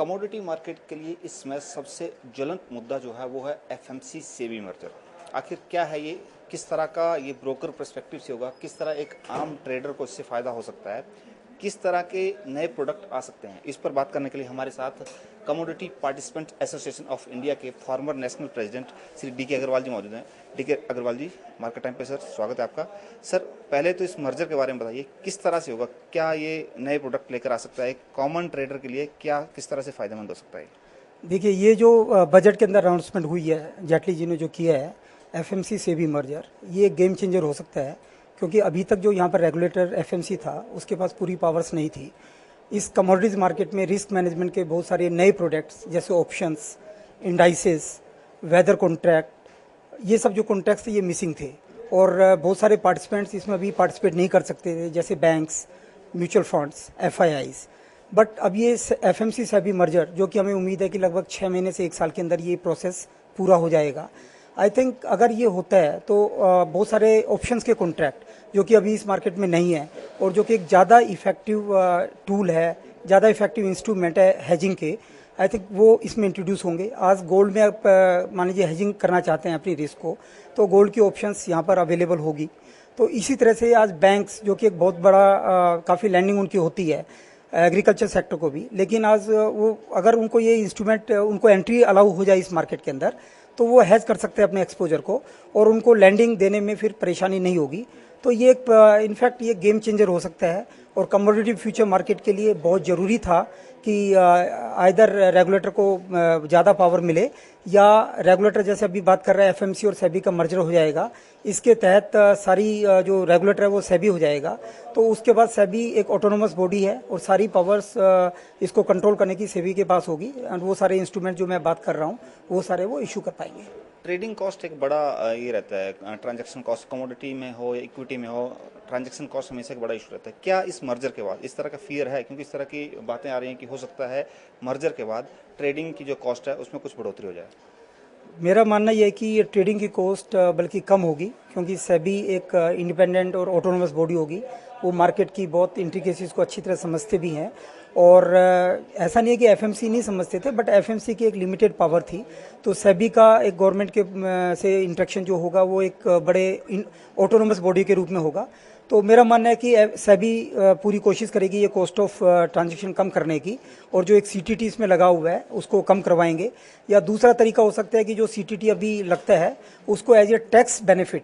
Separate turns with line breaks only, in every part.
Commodity market के लिए इस समय सबसे ज्वलंत मुद्दा जो है वो है एफएमसी सेबी मर्जर। आखिर क्या है ये, किस तरह का ये ब्रोकर पर्सपेक्टिव से होगा, किस तरह एक आम ट्रेडर को इससे फ़ायदा हो सकता है, किस तरह के नए प्रोडक्ट आ सकते हैं, इस पर बात करने के लिए हमारे साथ commodity participant association of India के former national president Shri D K. Agarwal ji मौजूद हैं। D K. Agarwal ji, market time पे सर स्वागत है आपका। सर पहले तो इस मर्जर के बारे में बताइए, किस तरह से होगा, क्या ये नए प्रोडक्ट लेकर आ सकता है, कॉमन ट्रेडर के लिए क्या किस तरह से फ़ायदेमंद हो सकता है?
देखिए, ये जो बजट के अंदर अनाउंसमेंट हुई है, जेटली जी ने जो किया है एफएमसी सेबी मर्जर, ये गेम चेंजर हो सकता है, क्योंकि अभी तक जो यहाँ पर रेगुलेटर एफएमसी था उसके पास पूरी पावर्स नहीं थी। इस कमोडिटीज़ मार्केट में रिस्क मैनेजमेंट के बहुत सारे नए प्रोडक्ट्स जैसे ऑप्शंस, इंडाइसेस, वेदर कॉन्ट्रैक्ट, ये सब जो कॉन्ट्रैक्ट्स थे ये मिसिंग थे और बहुत सारे पार्टिसिपेंट्स इसमें अभी पार्टिसिपेट नहीं कर सकते थे, जैसे banks, mutual funds, FIIs. But अब ये एफएमसी सेबी मर्जर, जो कि हमें उम्मीद है कि लगभग 6 महीने से 1 साल के अंदर ये प्रोसेस पूरा हो जाएगा। आई थिंक अगर ये होता है तो बहुत सारे ऑप्शंस के कॉन्ट्रैक्ट जो कि अभी इस मार्केट में नहीं है और जो कि एक ज़्यादा इफेक्टिव टूल है, ज़्यादा इफेक्टिव इंस्ट्रूमेंट है हेजिंग के, आई थिंक वो इसमें इंट्रोड्यूस होंगे। आज गोल्ड में आप मान लीजिए हेजिंग करना चाहते हैं अपनी रिस्क को, तो गोल्ड की ऑप्शंस यहाँ पर अवेलेबल होगी। तो इसी तरह से आज बैंक्स, जो कि एक बहुत बड़ा काफ़ी लैंडिंग उनकी होती है एग्रीकल्चर सेक्टर को भी, लेकिन आज वो अगर उनको ये इंस्ट्रूमेंट, उनको एंट्री अलाउ हो जाए इस मार्केट के अंदर, तो वो हैज कर सकते हैं अपने एक्सपोजर को और उनको लैंडिंग देने में फिर परेशानी नहीं होगी। तो ये एक इनफैक्ट ये गेम चेंजर हो सकता है और कमोडिटी फ्यूचर मार्केट के लिए बहुत ज़रूरी था कि आइदर रेगुलेटर को ज़्यादा पावर मिले या रेगुलेटर, जैसे अभी बात कर रहे हैं एफएमसी और सेबी का मर्जर हो जाएगा, इसके तहत सारी जो रेगुलेटर है वो सेबी हो जाएगा। तो उसके बाद सेबी एक ऑटोनोमस बॉडी है और सारी पावर्स इसको कंट्रोल करने की सेबी के पास होगी और वो सारे इंस्ट्रूमेंट जो मैं बात कर रहा हूँ वो सारे वो इशू कर पाएंगे।
ट्रेडिंग कॉस्ट एक बड़ा ये रहता है, ट्रांजैक्शन कॉस्ट कमोडिटी में हो या इक्विटी में हो, ट्रांजैक्शन कॉस्ट हमेशा एक बड़ा इशू रहता है। क्या इस मर्जर के बाद इस तरह का फियर है, क्योंकि इस तरह की बातें आ रही हैं कि हो सकता है मर्जर के बाद ट्रेडिंग की जो कॉस्ट है उसमें कुछ बढ़ोतरी हो जाए?
मेरा मानना यह है कि ये ट्रेडिंग की कॉस्ट बल्कि कम होगी, क्योंकि सेबी एक इंडिपेंडेंट और ऑटोनोमस बॉडी होगी। वो मार्केट की बहुत इंट्रिकेसीज को अच्छी तरह समझते भी हैं और ऐसा नहीं है कि एफएमसी नहीं समझते थे, बट एफएमसी की एक लिमिटेड पावर थी। तो सेबी का एक गवर्नमेंट के से इंटरेक्शन जो होगा वो एक बड़े ऑटोनोमस बॉडी के रूप में होगा। तो मेरा मानना है कि सेबी पूरी कोशिश करेगी ये कॉस्ट ऑफ ट्रांजैक्शन कम करने की, और जो एक सीटीटी इसमें लगा हुआ है उसको कम करवाएंगे। या दूसरा तरीका हो सकता है कि जो सीटीटी अभी लगता है उसको एज ए टैक्स बेनिफिट,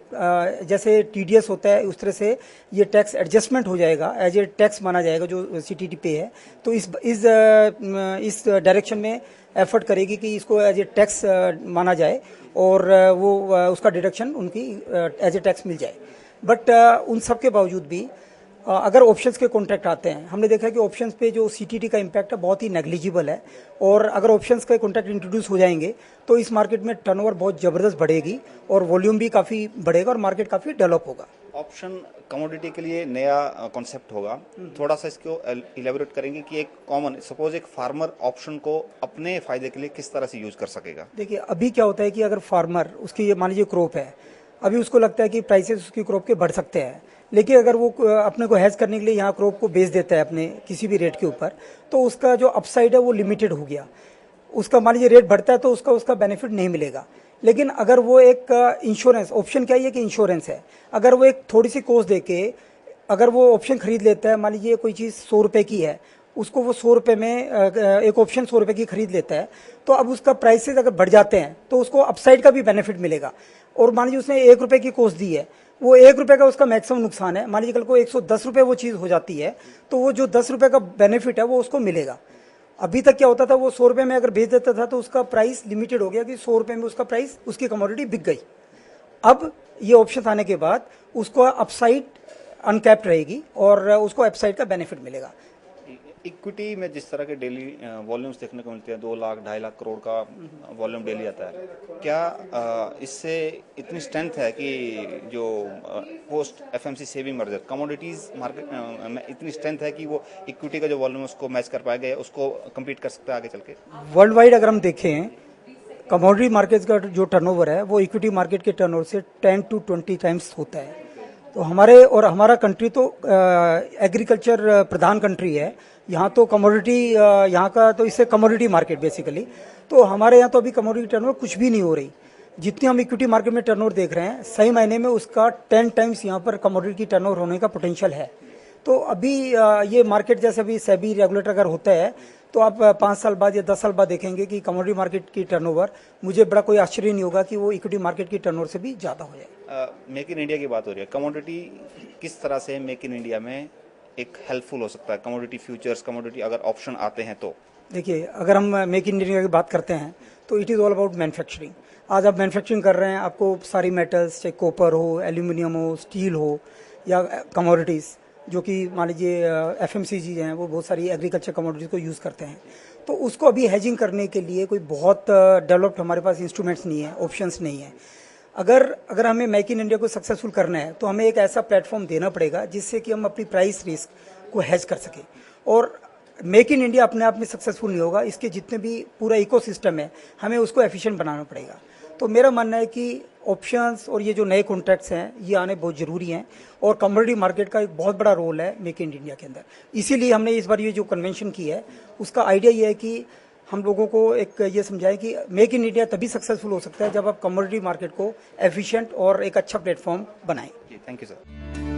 जैसे टीडीएस होता है उस तरह से ये टैक्स एडजस्टमेंट हो जाएगा, एज ए टैक्स माना जाएगा जो सीटीटी पे है। तो इस डायरेक्शन में एफर्ट करेगी कि इसको एज ए टैक्स माना जाए और वो उसका डिडक्शन उनकी एज ए टैक्स मिल जाए। बट उन सब के बावजूद भी अगर ऑप्शंस के कॉन्ट्रैक्ट आते हैं, हमने देखा है कि ऑप्शंस पे जो सीटीटी का इम्पैक्ट है बहुत ही नेग्लिजिबल है, और अगर ऑप्शंस के कॉन्ट्रैक्ट इंट्रोड्यूस हो जाएंगे तो इस मार्केट में टर्नओवर बहुत ज़बरदस्त बढ़ेगी और वॉल्यूम भी काफ़ी बढ़ेगा और मार्केट काफ़ी डेवलप होगा।
ऑप्शन कमोडिटी के लिए नया कॉन्सेप्ट होगा, थोड़ा सा इसको इलेबोरेट करेंगे कि एक कॉमन सपोज एक फार्मर ऑप्शन को अपने फायदे के लिए किस तरह से यूज कर सकेगा?
देखिए, अभी क्या होता है कि अगर फार्मर, उसकी मान लीजिए क्रॉप है, अभी उसको लगता है कि प्राइसेस उसकी क्रॉप के बढ़ सकते हैं, लेकिन अगर वो अपने को हैज करने के लिए यहाँ क्रॉप को बेच देता है अपने किसी भी रेट के ऊपर, तो उसका जो अपसाइड है वो लिमिटेड हो गया। उसका मान लीजिए रेट बढ़ता है तो उसका बेनिफिट नहीं मिलेगा। लेकिन अगर वो एक इंश्योरेंस ऑप्शन, क्या है कि इंश्योरेंस है, अगर वो एक थोड़ी सी कॉस्ट दे के अगर वो ऑप्शन खरीद लेता है, मान लीजिए कोई चीज़ 100 रुपये की है, उसको वो 100 रुपये में एक ऑप्शन 100 रुपये की खरीद लेता है, तो अब उसका प्राइसेस अगर बढ़ जाते हैं तो उसको अपसाइड का भी बेनिफिट मिलेगा। और मान लीजिए उसने 1 रुपये की कॉस्ट दी है, वो 1 रुपये का उसका मैक्सिमम नुकसान है, मान लीजिए कल को 110 रुपये वो चीज़ हो जाती है, तो वो जो 10 रुपये का बेनिफिट है वो उसको मिलेगा। अभी तक क्या होता था, वो 100 रुपये में अगर बेच देता था तो उसका प्राइस लिमिटेड हो गया कि 100 रुपये में उसका प्राइस, उसकी कमोडिटी बिक गई। अब ये ऑप्शन आने के बाद उसको अपसाइड अनकैप्ड रहेगी और उसको अपसाइड का बेनिफिट मिलेगा।
इक्विटी में जिस तरह के डेली वॉल्यूम्स देखने को मिलते हैं, 2 लाख 2.5 लाख करोड़ का वॉल्यूम डेली आता है, क्या इससे इतनी स्ट्रेंथ है कि जो post FMC SEBI merger commodities market में इतनी स्ट्रेंथ है कि वो इक्विटी का जो वॉल्यूम उसको मैच कर पाएगा, उसको कम्पीट कर सकता है आगे चल के?
वर्ल्ड वाइड अगर हम देखें, कमोडिटी मार्केट का जो टर्नओवर है वो इक्विटी मार्केट के टर्नओवर से 10 to 20 टाइम्स होता है। तो हमारा कंट्री तो एग्रीकल्चर प्रधान कंट्री है, यहाँ तो कमोडिटी, यहाँ का तो इससे कमोडिटी मार्केट बेसिकली, तो हमारे यहाँ तो अभी कमोडिटी टर्नओवर कुछ भी नहीं हो रही। जितनी हम इक्विटी मार्केट में टर्नओवर देख रहे हैं, सही मायने में उसका 10 टाइम्स यहाँ पर कमोडिटी की टर्नओवर होने का पोटेंशियल है। तो अभी ये मार्केट जैसे अभी सेबी रेगुलेटर अगर होता है तो आप 5 साल बाद या 10 साल बाद देखेंगे कि कमोडिटी मार्केट की टर्नओवर, मुझे बड़ा कोई आश्चर्य नहीं होगा कि वो इक्विटी मार्केट की टर्नओवर से भी ज़्यादा हो जाए।
मेक इन इंडिया की बात हो रही है, कमोडिटी किस तरह से मेक इन इंडिया में एक हेल्पफुल हो सकता है? कमोडिटी फ्यूचर्स, कमोडिटी अगर ऑप्शन आते हैं तो
देखिए, अगर हम मेक इन इंडिया की बात करते हैं तो it is all about manufacturing. आज आप मैन्युफैक्चरिंग कर रहे हैं, आपको सारी मेटल्स, चाहे कॉपर हो, एल्यूमिनियम हो, स्टील हो या कमोडिटीज़, जो कि मान लीजिए एफएमसीजी हैं, वो बहुत सारी एग्रीकल्चर कमोडिटीज़ को यूज़ करते हैं। तो उसको अभी हेजिंग करने के लिए कोई बहुत डेवलप्ड हमारे पास इंस्ट्रूमेंट्स नहीं है, ऑप्शंस नहीं है। अगर हमें मेक इन इंडिया को सक्सेसफुल करना है तो हमें एक ऐसा प्लेटफॉर्म देना पड़ेगा जिससे कि हम अपनी प्राइस रिस्क को हेज कर सकें। और मेक इन इंडिया अपने आप में सक्सेसफुल नहीं होगा, इसके जितने भी पूरा इकोसिस्टम है हमें उसको एफिशिएंट बनाना पड़ेगा। तो मेरा मानना है कि ऑप्शंस और ये जो नए कॉन्ट्रैक्ट्स हैं ये आने बहुत ज़रूरी हैं, और कमोडिटी मार्केट का एक बहुत बड़ा रोल है मेक इन इंडिया के अंदर। इसीलिए हमने इस बार ये जो कन्वेंशन की है उसका आइडिया ये है कि हम लोगों को एक ये समझाएं कि मेक इन इंडिया तभी सक्सेसफुल हो सकता है जब आप कमोडिटी मार्केट को एफिशिएंट और एक अच्छा प्लेटफॉर्म बनाएं।
Thank you sir.